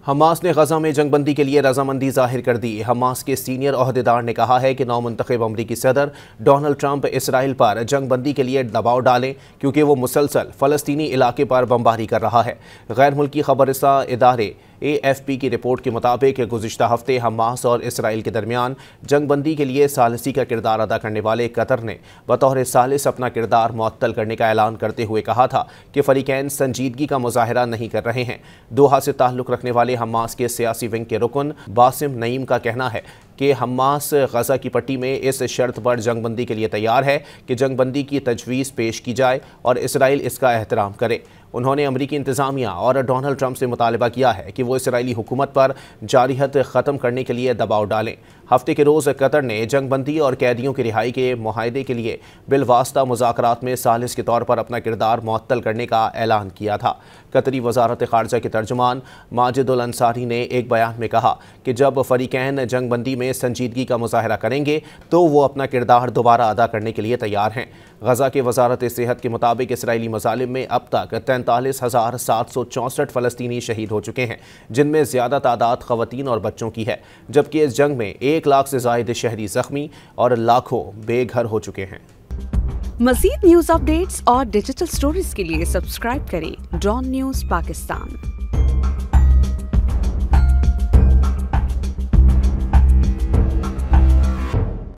Hamas ने गजा में जंगबंदी के लिए रजामंदी जाहिर कर दी। हमास के सीनियर ओहदेदार ने कहा है कि नौमुंतखब अमरीकी सदर डोनाल्ड ट्रंप इसराइल पर जंगबंदी के लिए दबाव डालें क्योंकि वो मुसलसल फ़लस्तीनी इलाके पर बमबारी कर रहा है। गैर मुल्की खबरसा इदारे AFP की रिपोर्ट के मुताबिक गुज़िश्ता हफ्ते हमास और इसराइल के दरमियान जंगबंदी के लिए सालिसी का किरदार अदा करने वाले कतर ने बतौर सालिस अपना किरदार मुअत्तल करने का ऐलान करते हुए कहा था कि फरीकैन संजीदगी का मुजाहरा नहीं कर रहे हैं। दोहा से ताल्लुक़ रखने वाले हमास के सियासी विंग के रुकन बासिम नईम का कहना है कि हमास गजा की पट्टी में इस शर्त पर जंगबंदी के लिए तैयार है कि जंगबंदी की तजवीज़ पेश की जाए और इसराइल इसका एहतराम करे। उन्होंने अमरीकी इंतज़ामिया और डोनाल्ड ट्रंप से मुतालबा किया है कि वो इसराइली हुकूमत पर जारियत ख़त्म करने के लिए दबाव डालें। हफ्ते के रोज़ कतर ने जंगबंदी और कैदियों की रिहाई के मुआहदे के लिए बिलवास्ता मुज़ाकरात में सालिस के तौर पर अपना किरदार मुअत्तल करने का ऐलान किया था। कतरी वजारत ख़ारजा के तर्जुमान माजिदुल अंसारी ने एक बयान में कहा कि जब फरीकैन जंगबंदी में संजीदगी का मुजाहरा करेंगे तो वो अपना किरदार दोबारा अदा करने के लिए तैयार हैं। गजा के वजारत सेहत के मुताबिक इसराइली मज़ालिम में अब तक 43,764 फ़लस्तीनी शहीद हो चुके हैं, जिनमें ज़्यादा तादाद ख़वातीन और बच्चों की है, जबकि इस जंग में 1 लाख से ज़ायद शहरी ज़ख्मी और लाखों बेघर हो चुके हैं। मज़ीद न्यूज़ अपडेट्स और डिजिटल स्टोरीज के लिए सब्सक्राइब करें डॉन न्यूज़ पाकिस्तान।